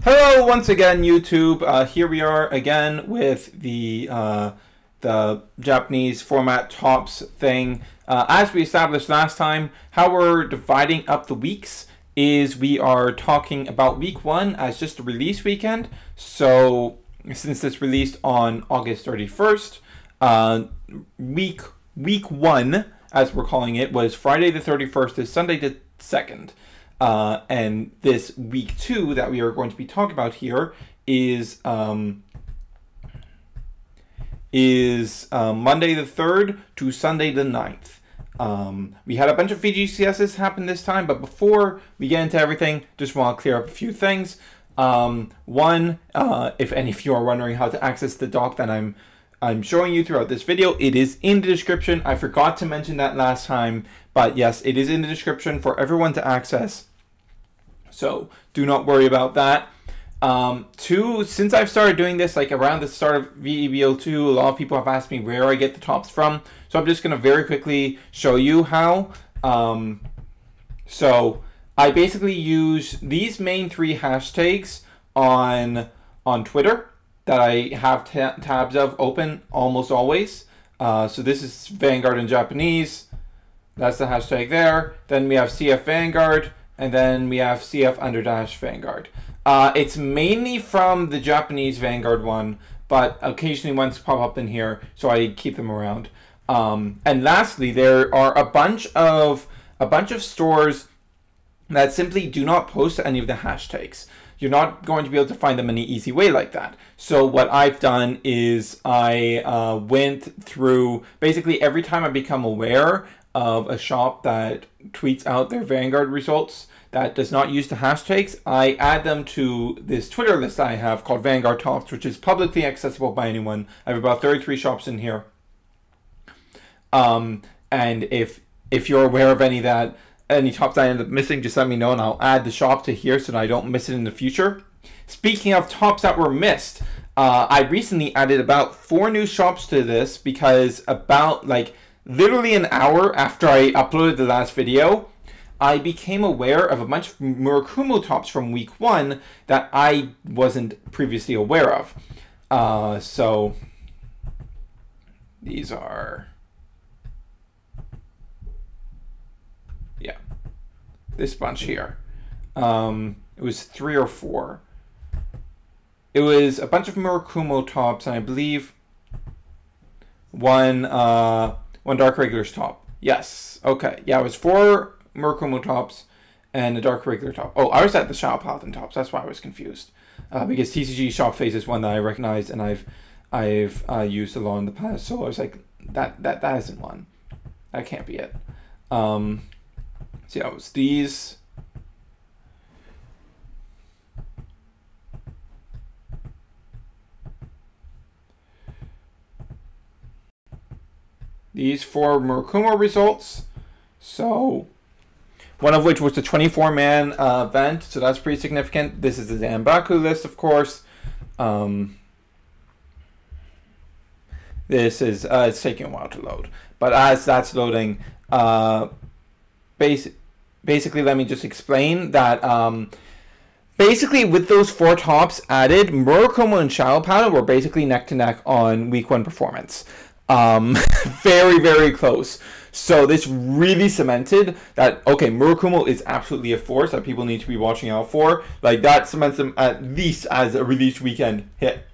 Hello once again, YouTube. Here we are again with the Japanese format tops thing. As we established last time, how we're dividing up the weeks is we are talking about week 1 as just a release weekend. So since it's released on August 31st, week 1, as we're calling it, was Friday the 31st to Sunday the 2nd. And this week 2 that we are going to be talking about here is Monday the 3rd to Sunday the 9th. We had a bunch of VGCSs happen this time, but before we get into everything, just want to clear up a few things. One, if any of you are wondering how to access the doc that I'm showing you throughout this video, it is in the description. I forgot to mention that last time, but yes, it is in the description for everyone to access. So do not worry about that. Two, since I've started doing this like around the start of V-BT02, a lot of people have asked me where I get the tops from. So I'm just going to very quickly show you how. So I basically use these main 3 hashtags on Twitter that I have tabs of open almost always. So this is Vanguard in Japanese. That's the hashtag there. Then we have CF Vanguard, and then we have CF_Vanguard. It's mainly from the Japanese Vanguard one, but occasionally ones pop up in here, so I keep them around. And lastly, there are a bunch of stores that simply do not post any of the hashtags. You're not going to be able to find them any easy way like that. So what I've done is I went through basically every time I become aware of a shop that tweets out their Vanguard results that does not use the hashtags, I add them to this Twitter list I have called Vanguard Tops, which is publicly accessible by anyone. I have about 33 shops in here. And if you're aware of any tops I end up missing, just let me know and I'll add the shop to here so that I don't miss it in the future. Speaking of tops that were missed, I recently added about 4 new shops to this because about literally an hour after I uploaded the last video, I became aware of a bunch of Murakumo tops from week 1 that I wasn't previously aware of. So these are, yeah, this bunch here. It was 3 or 4. It was a bunch of Murakumo tops, and I believe one Dark Regulars top. Yes. Okay. Yeah, it was 4 Murakumo tops and a Dark Regular top. Oh, I was at the Shadow Paladin tops. That's why I was confused. Because TCG Shop Face is one that I recognize and I've used a lot in the past. So I was like, that isn't one. That can't be it. So yeah, it was these. These 4 Murakumo results. So one of which was the 24-man event, so that's pretty significant. This is the Zanbaku list, of course. This is it's taking a while to load, but as that's loading, basically let me just explain that. Basically, with those 4 tops added, Murakumo and Shadow Paladin were basically neck to neck on week 1 performance. Very, very close. So this really cemented that, okay, Murakumo is absolutely a force that people need to be watching out for. Like, that cements them at least as a release weekend hit.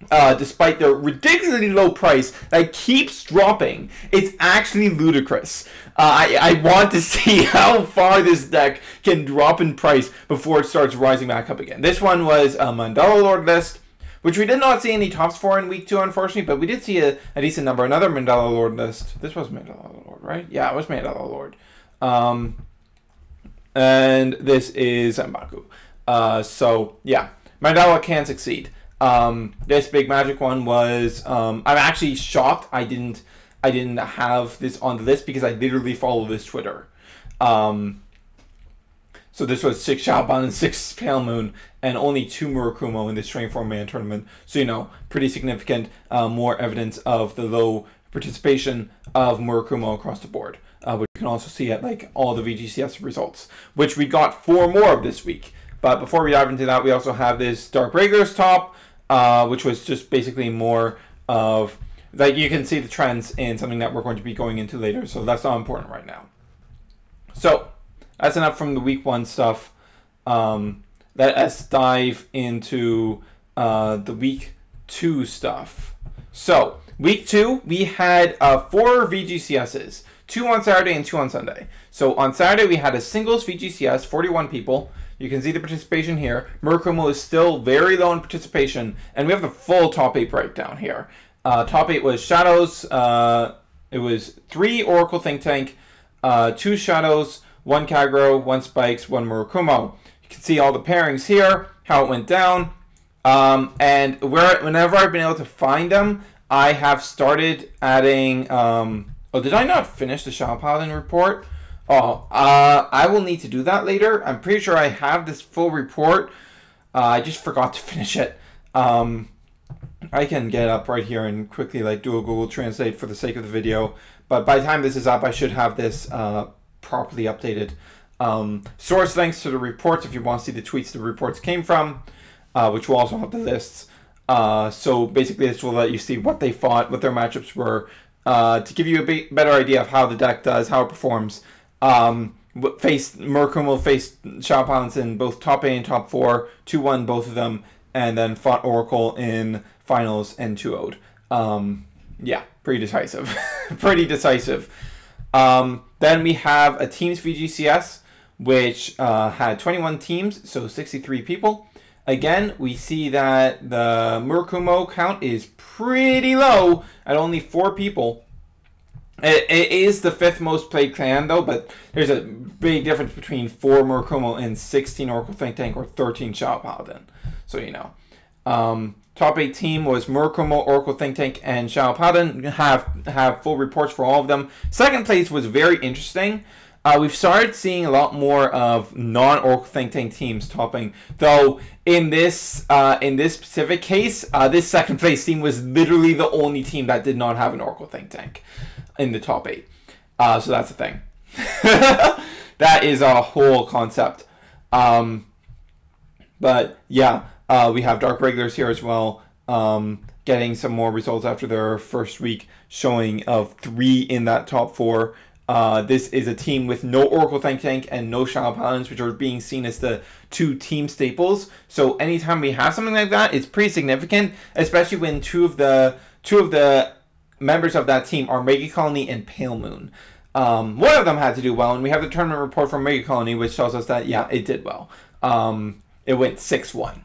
Despite their ridiculously low price that keeps dropping. It's actually ludicrous. I want to see how far this deck can drop in price before it starts rising back up again. This one was a Mandala Lord list, which we did not see any tops for in week 2, unfortunately, but we did see a decent number. Another Mandala Lord list. This was Mandala Lord, right? Yeah, it was Mandala Lord. And this is Zanbaku. So, yeah, Mandala can succeed. This Big Magic one was, I'm actually shocked I didn't have this on the list because I literally follow this Twitter. So this was 6 Shaban and 6 Pale Moon, and only 2 Murakumo in this 24-man tournament. So, you know, pretty significant, more evidence of the low participation of Murakumo across the board. Which you can also see at like all the VGCS results, which we got 4 more of this week. But before we dive into that, we also have this Dark Regulars top, which was just basically more of, like, you can see the trends in something that we're going to be going into later, so that's not important right now. So that's enough from the week 1 stuff. Let us dive into the week 2 stuff. So week 2, we had 4 VGCSs, 2 on Saturday and 2 on Sunday. So on Saturday, we had a singles VGCS, 41 people. You can see the participation here. Murakumo is still very low in participation, and we have the full top 8 breakdown here. Top 8 was Shadows. It was 3 Oracle Think Tank, 2 Shadows, 1 Kagero, 1 Spikes, 1 Murakumo. You can see all the pairings here, how it went down. And whenever I've been able to find them, I have started adding... oh, did I not finish the Shadow Paladin report? Oh, I will need to do that later. I'm pretty sure I have this full report. I just forgot to finish it. I can get it up right here and quickly do a Google Translate for the sake of the video. But by the time this is up, I should have this properly updated. Source links to the reports if you want to see the tweets the reports came from, which will also have the lists. So basically this will let you see what they fought, what their matchups were, to give you a better idea of how the deck does, how it performs. Murakumo faced Shadow Paladins in both top 8 and top 4, 2-1 both of them, and then fought Oracle in finals and 2-0'd. Yeah, pretty decisive. Pretty decisive. Then we have a teams VGCS, which had 21 teams, so 63 people. Again, we see that the Murakumo count is pretty low at only 4 people. It is the 5th most played clan, though, but there's a big difference between 4 Murakumo and 16 Oracle Think Tank or 13 Shadow Paladin. So, you know. Top 8 team was Murakumo, Oracle Think Tank, and Shadow Paladin. Have full reports for all of them. Second place was very interesting. We've started seeing a lot more of non-Oracle Think Tank teams topping, though in this specific case, this second place team was literally the only team that did not have an Oracle Think Tank in the top 8. So that's the thing. That is a whole concept. But yeah, we have Dark Regulars here as well, getting some more results after their first week, showing of 3 in that top 4. This is a team with no Oracle Think Tank and no Shadow Paladins, which are being seen as the 2 team staples. So anytime we have something like that, it's pretty significant, especially when two of the members of that team are Mega Colony and Pale Moon. One of them had to do well, and we have the tournament report from Mega Colony, which tells us that, yeah, it did well. It went 6-1.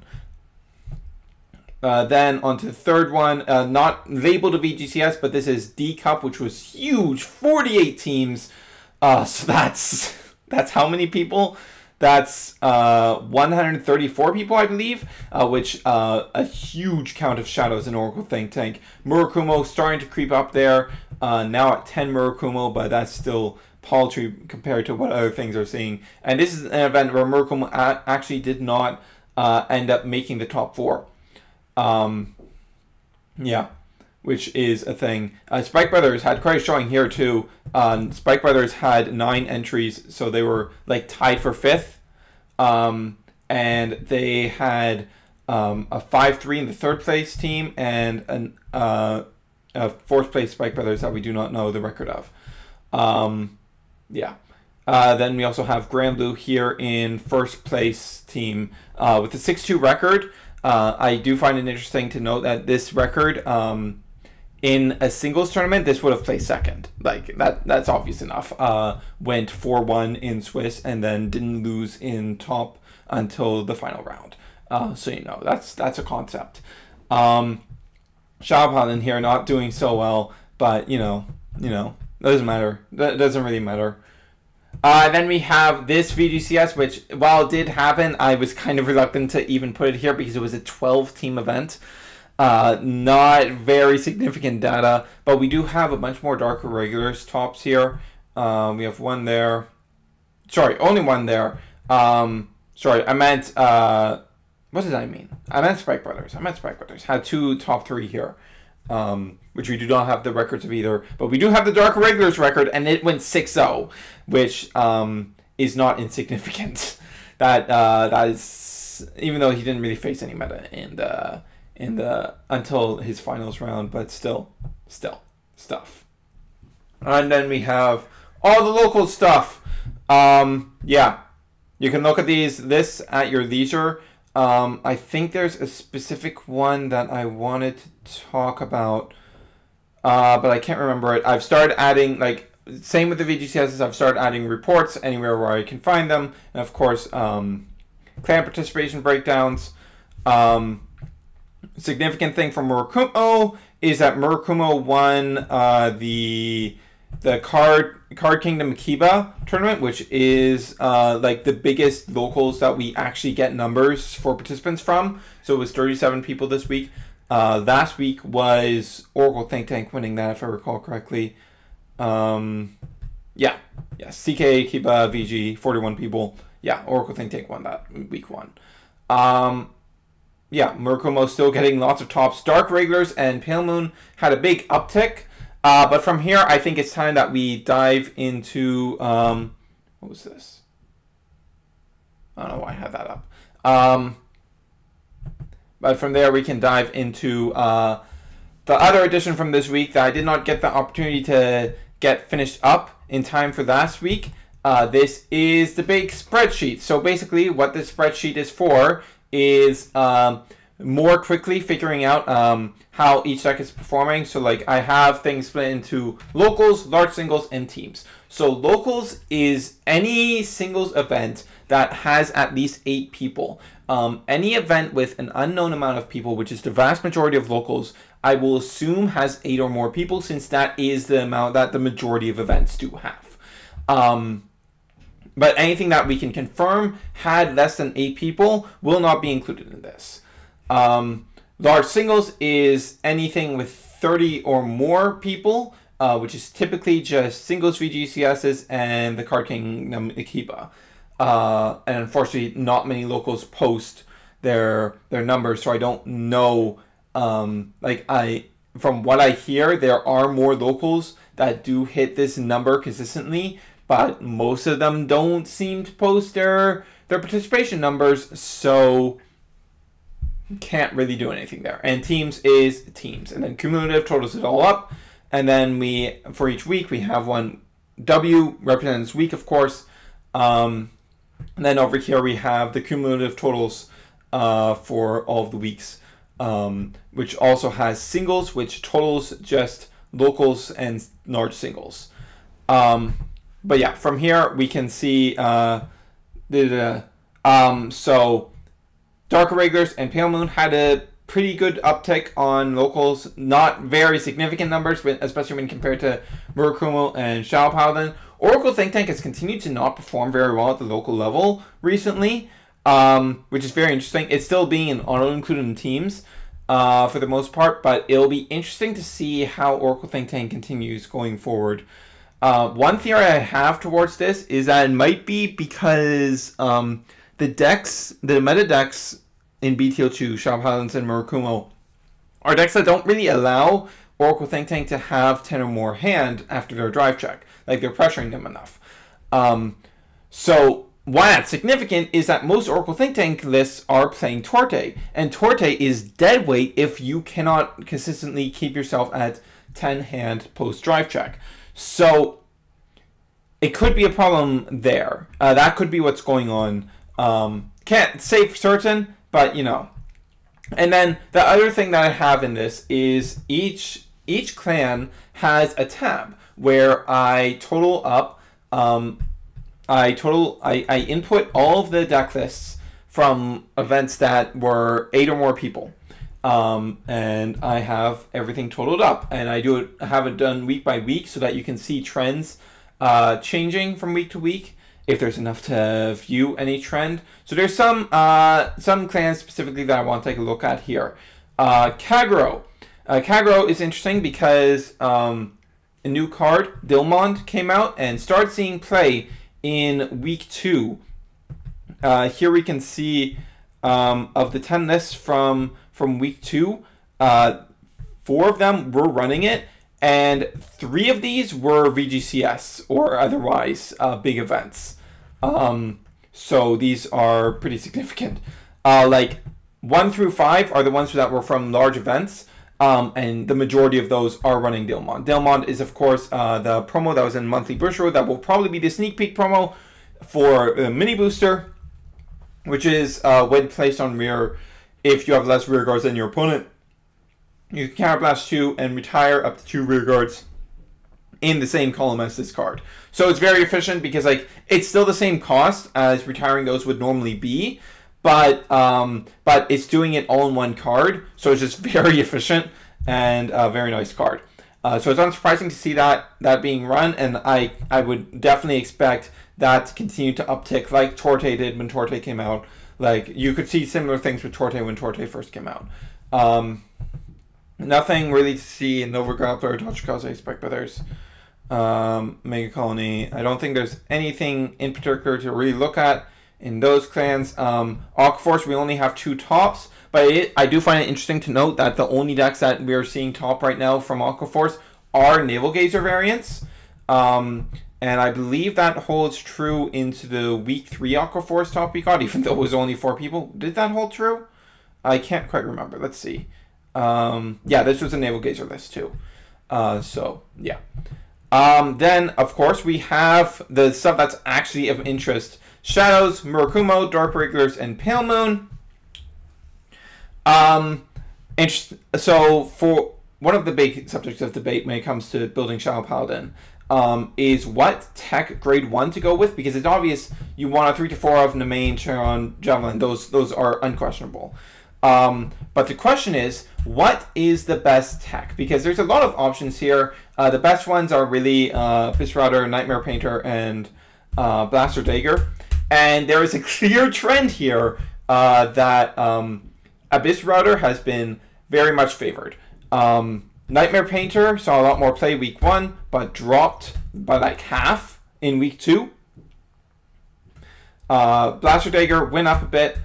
Then on to the third one, not labeled a VGCS, but this is D Cup, which was huge, 48 teams. So that's how many people? That's 134 people, I believe, which a huge count of Shadows in Oracle Think Tank. Murakumo starting to creep up there, now at 10 Murakumo, but that's still paltry compared to what other things are seeing. And this is an event where Murakumo actually did not end up making the top 4. Yeah, which is a thing. Spike Brothers had quite a showing here too. Spike Brothers had 9 entries, so they were like tied for 5th. And they had a 5-3 in the 3rd place team and a 4th place Spike Brothers that we do not know the record of. Yeah. Then we also have Grand Blue here in 1st place team with a 6-2 record. I do find it interesting to note that this record, in a singles tournament, this would have placed 2nd. Like, that's obvious enough. Went 4-1 in Swiss and then didn't lose in top until the final round. So, you know, that's a concept. Shadow Paladin here not doing so well, but, you know, doesn't matter. That doesn't really matter. Then we have this VGCS, which, while it did happen, I was kind of reluctant to even put it here because it was a 12-team event. Not very significant data, but we do have a bunch more Dark Regulars tops here. We have one there. Sorry, only one there. Sorry, I meant, what did I mean? I meant Spike Brothers. Had 2 top 3 here. Which we do not have the records of either, but we do have the Dark Regulars record, and it went 6-0, which is not insignificant. That is that's even though he didn't really face any meta in the until his finals round, but still stuff. And then we have all the local stuff. Yeah, you can look at this at your leisure. I think there's a specific one that I wanted to talk about, but I can't remember it. I've started adding, like, same with the VGCSs, I've started adding reports anywhere where I can find them. And of course, clan participation breakdowns. Significant thing from Murakumo is that Murakumo won the Card Kingdom Akiba tournament, which is like the biggest locals that we actually get numbers for participants from. So it was 37 people this week. Last week was Oracle Think Tank winning that, if I recall correctly. Yeah, CK Akiba VG 41 people. Yeah, Oracle Think Tank won that week 1. Yeah, Murakumo still getting lots of tops. Dark Regulars and Pale Moon had a big uptick. But from here, I think it's time that we dive into... what was this? I don't know why I had that up. But from there, we can dive into the other edition from this week that I did not get the opportunity to get finished up in time for last week. This is the big spreadsheet. So basically, what this spreadsheet is for is more quickly figuring out how each deck is performing. So like I have things split into locals, large singles, and teams. So locals is any singles event that has at least 8 people. Any event with an unknown amount of people, which is the vast majority of locals, I will assume has 8 or more people, since that is the amount that the majority of events do have. But anything that we can confirm had less than 8 people will not be included in this. Large singles is anything with 30 or more people, which is typically just singles VGCSs and the Card Kingdom Akiba. And unfortunately, not many locals post their numbers, so I don't know. From what I hear, there are more locals that do hit this number consistently, but most of them don't seem to post their participation numbers, so can't really do anything there. And teams is teams, and then cumulative totals it all up, and then for each week we have one W represents week, of course. And then over here we have the cumulative totals for all of the weeks, which also has singles, which totals just locals and large singles. But yeah, from here we can see so Dark Regulars and Pale Moon had a pretty good uptick on locals. Not very significant numbers, especially when compared to Murakumo and Shao Paladin. Oracle Think Tank has continued to not perform very well at the local level recently, which is very interesting. It's still being auto-included in teams for the most part, but it'll be interesting to see how Oracle Think Tank continues going forward. One theory I have towards this is that it might be because the meta decks in BTO2, Shao Paladins and Murakumo, are decks that don't really allow Oracle Think Tank to have 10 or more hand after their drive check. Like, they're pressuring them enough. So why that's significant is that most Oracle Think Tank lists are playing Torte, and Torte is dead weight if you cannot consistently keep yourself at 10 hand post drive check. So it could be a problem there. That could be what's going on. Can't say for certain, but you know. And then the other thing that I have in this is each clan has a tab where I total up. I input all of the deck lists from events that were 8 or more people. And I have everything totaled up, and I have it done week by week so that you can see trends changing from week to week if there's enough to view any trend. So there's some clans specifically that I want to take a look at here. Kagero. Kagero is interesting because a new card, Dilmond, came out and started seeing play in week 2. Here we can see of the 10 lists from week 2, 4 of them were running it, and 3 of these were VGCS or otherwise big events. So these are pretty significant. Like 1 through 5 are the ones that were from large events. And the majority of those are running Dilmond. Dilmond is, of course, the promo that was in Monthly Booster. That will probably be the sneak peek promo for the mini booster, which is when placed on rear. If you have less rear guards than your opponent, you can counterblast 2 and retire up to 2 rear guards in the same column as this card. So it's very efficient because like it's still the same cost as retiring those would normally be, but it's doing it all in one card, so it's just very efficient and a very nice card. So it's unsurprising to see that being run, and I would definitely expect that to continue to uptick like Torte did when Torte came out. Like you could see similar things with Torte when Torte first came out. Nothing really to see in Nova Grappler, Tochikaze, Spec Brothers, Mega Colony. I don't think there's anything in particular to really look at in those clans. Aquaforce, we only have 2 tops, but I do find it interesting to note that the only decks that we're seeing top right now from Aquaforce are Naval Gazer variants. And I believe that holds true into the week 3 Aquaforce top we got, even though it was only 4 people. Did that hold true? I can't quite remember. Let's see. Yeah, this was a Naval Gazer list too. So, yeah. Then, of course, we have the stuff that's actually of interest. Shadows, Murakumo, Dark Regulars, and Pale Moon. So, for one of the big subjects of debate when it comes to building Shadow Paladin is what tech grade 1 to go with, because it's obvious you want a 3 to 4 of Nemain, Charon, Javelin. Those are unquestionable. But the question is, what is the best tech? Because there's a lot of options here. The best ones are really Abyss Router, Nightmare Painter, and Blaster Dagger. And there is a clear trend here that Abyss Router has been very much favored. Nightmare Painter saw a lot more play week 1, but dropped by like half in week 2. Blaster Dagger went up a bit,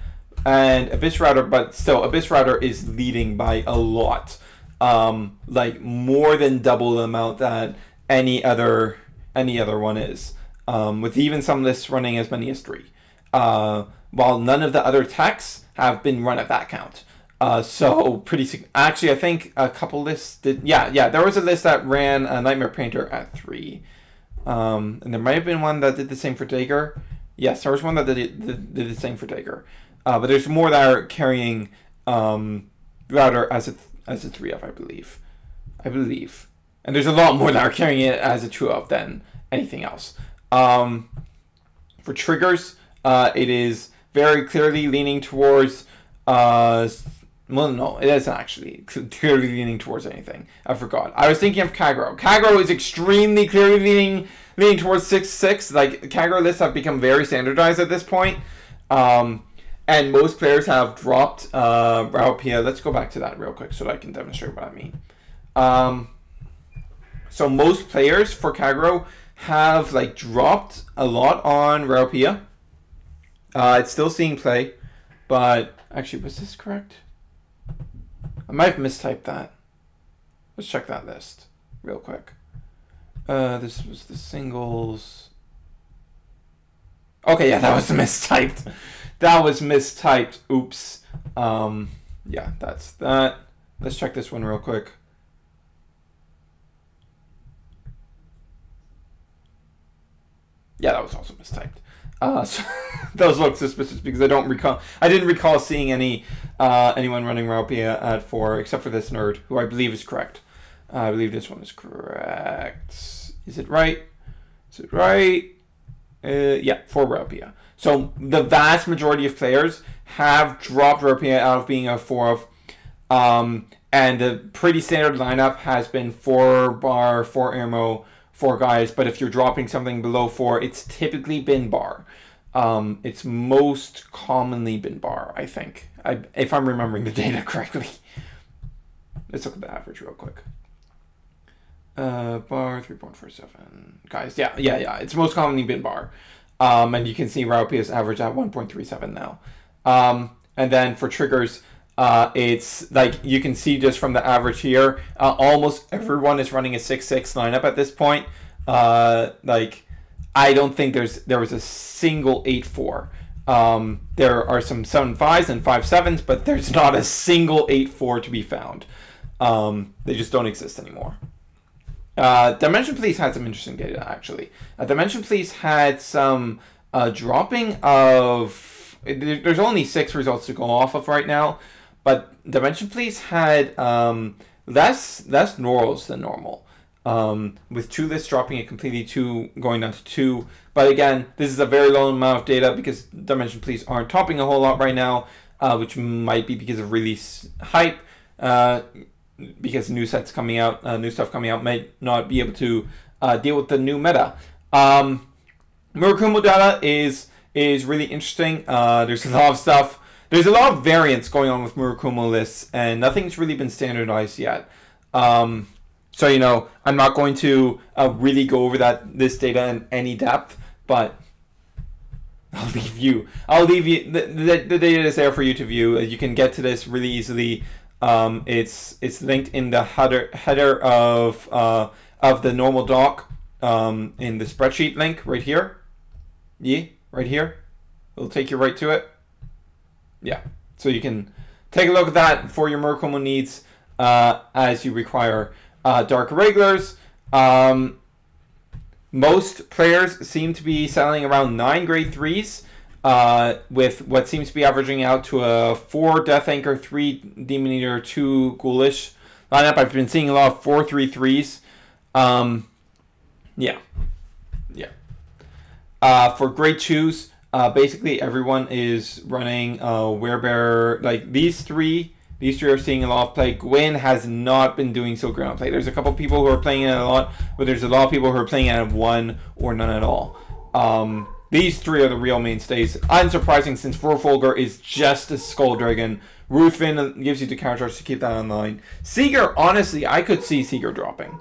and Abyss Router, but still, Abyss Router is leading by a lot. Like more than double the amount that any other one is. With even some lists running as many as 3. While none of the other techs have been run at that count. So pretty actually, I think a couple lists did. Yeah. There was a list that ran a Nightmare Painter at 3, and there might have been one that did the same for Dagger. Yes, there was one that did the same for Dagger. But there's more that are carrying Router as a 3 of, I believe, and there's a lot more that are carrying it as a 2 of than anything else. For triggers, it is very clearly leaning towards. Well, no, it isn't actually clearly leaning towards anything. I forgot. I was thinking of Kagro. Kagro is extremely clearly leaning towards 6/6. Like, Kagro lists have become very standardized at this point. And most players have dropped Raupia. Let's go back to that real quick so that I can demonstrate what I mean. So most players for Kagro have like dropped a lot on Raupia. It's still seeing play, but actually, was this correct? I might have mistyped that. Let's check that list real quick. This was the singles. Okay, yeah, that was mistyped. That was mistyped. Oops. Yeah, that's that. Let's check this one real quick. Yeah, that was also mistyped. So those look suspicious because I didn't recall seeing anyone running Raupia at 4 except for this nerd, who I believe is correct. I believe this one is correct. Is it right? Is it right? Yeah, for Raupia. So the vast majority of players have dropped Raupia out of being a 4 of, and the pretty standard lineup has been 4 bar, 4 ammo, 4 guys, but if you're dropping something below 4, it's typically been bar. It's most commonly been bar, I think, if I'm remembering the data correctly. Let's look at the average real quick. Bar 3.47 guys. Yeah. It's most commonly been bar, and you can see Raupia's average at 1.37 now. And then for triggers, it's like you can see just from the average here, almost everyone is running a 6/6 lineup at this point. Like, I don't think there was a single 8/4 There are some 7-5s and 5-7s, but there's not a single 8-4 to be found. They just don't exist anymore. Dimension Police had some interesting data, actually. Dimension Police had some dropping of... There's only 6 results to go off of right now, but Dimension Police had less Norals than normal. With 2 lists dropping it completely, 2 going down to 2. But again, this is a very low amount of data because Dimension Police aren't topping a whole lot right now, which might be because of release hype, because new stuff coming out might not be able to deal with the new meta. Murakumo data is really interesting. There's a lot of stuff. There's a lot of variance going on with Murakumo lists, and nothing's really been standardized yet. So, you know, I'm not going to really go over this data in any depth, but I'll leave you. The data is there for you to view. You can get to this really easily. It's linked in the header of the normal doc in the spreadsheet link right here. Yeah, right here. It'll take you right to it. Yeah, so you can take a look at that for your Murakumo needs as you require. Dark Regulars. Most players seem to be selling around 9 grade 3s with what seems to be averaging out to a 4 Death Anchor, 3 Demon Eater, 2 Ghoulish lineup. I've been seeing a lot of 4-3-3s. Yeah. For grade 2s, basically everyone is running Werebear. Like these three are seeing a lot of play. Gwyn has not been doing so great on play. There's a couple people who are playing it a lot, but there's a lot of people who are playing it at 1 or none at all. These 3 are the real mainstays. Unsurprising, since Vorfolger is just a Skull Dragon. Ruthven gives you the counter to keep that online. Seeger, honestly, I could see Seeger dropping.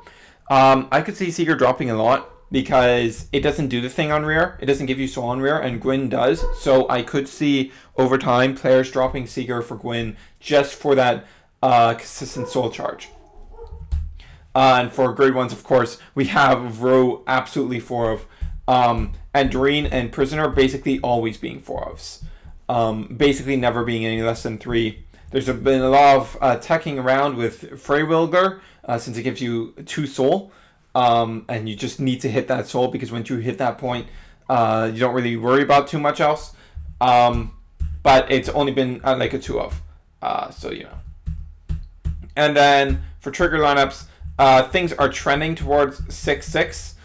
I could see Seeger dropping a lot because it doesn't do the thing on rear. It doesn't give you soul on rear, and Gwyn does. So I could see over time players dropping Seeger for Gwyn just for that consistent soul charge. And for grade 1s, of course, we have row absolutely 4 of. And Doreen and Prisoner basically always being 4 ofs. Basically never being any less than 3. There's been a lot of teching around with Freywilger since it gives you 2 soul. And you just need to hit that soul because once you hit that point, you don't really worry about too much else. But it's only been like a 2 of. So, you know. And then for trigger lineups, things are trending towards 6-6.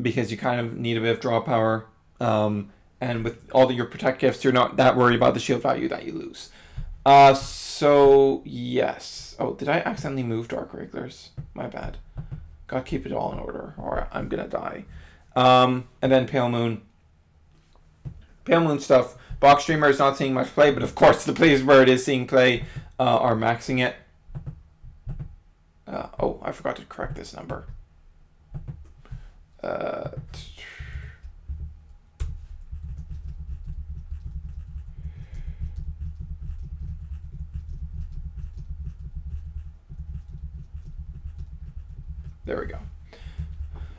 Because you kind of need a bit of draw power, and with all your protect gifts, you're not that worried about the shield value that you lose. So yes. Oh, did I accidentally move Dark Regulars? My bad. Gotta keep it all in order, or I'm gonna die. And then Pale Moon. Pale Moon stuff. Box Streamer is not seeing much play, but of course the places where it is seeing play are maxing it. Oh, I forgot to correct this number. There we go.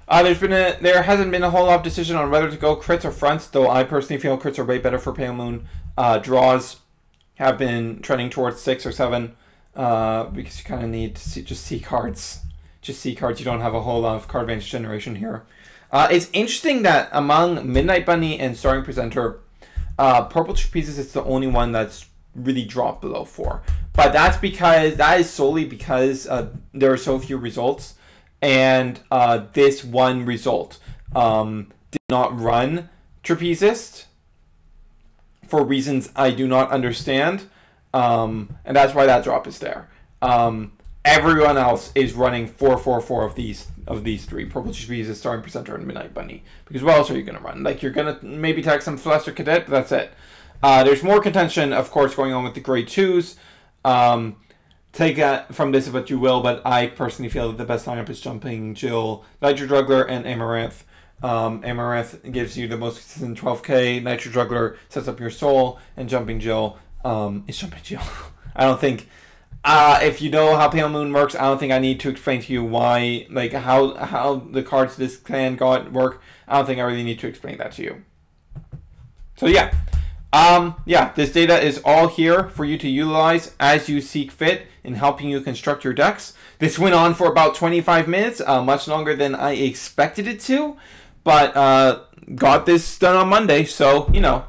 There hasn't been a whole lot of decision on whether to go crits or fronts, though I personally feel crits are way better for Pale Moon. Draws have been trending towards 6 or 7 because you kind of need to just see cards. Just see cards. You don't have a whole lot of card advantage generation here. It's interesting that among Midnight Bunny and Starring Presenter, Purple Trapezes is the only one that's really dropped below 4. But that is solely because there are so few results, and this one result did not run Trapezist for reasons I do not understand, and that's why that drop is there. Everyone else is running 4-4-4 of these 3. Purple Trapezist, Starring Presenter, and Midnight Bunny. Because what else are you going to run? Like, you're going to maybe tag some Celestial Cadet, but that's it. There's more contention, of course, going on with the grade 2s. Take that from this what you will, but I personally feel that the best lineup is Jumping Jill, Nitro Juggler, and Amaranth. Amaranth gives you the most consistent 12k, Nitro Juggler sets up your soul, and Jumping Jill is Jumping Jill. I don't think... if you know how Pale Moon works, I don't think I need to explain to you why, like, how the cards this clan got work. I don't think I really need to explain that to you. So yeah. Yeah, this data is all here for you to utilize as you see fit in helping you construct your decks. This went on for about 25 minutes, much longer than I expected it to, but got this done on Monday, so, you know,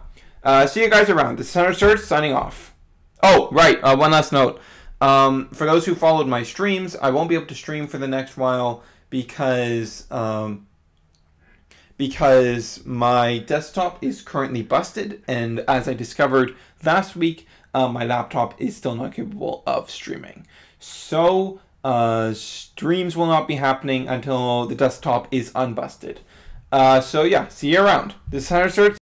see you guys around. This is Center Search signing off. Oh, right, one last note. For those who followed my streams, I won't be able to stream for the next while because my desktop is currently busted, and as I discovered last week, my laptop is still not capable of streaming. So streams will not be happening until the desktop is unbusted. So yeah, see you around. This is Hunter Search.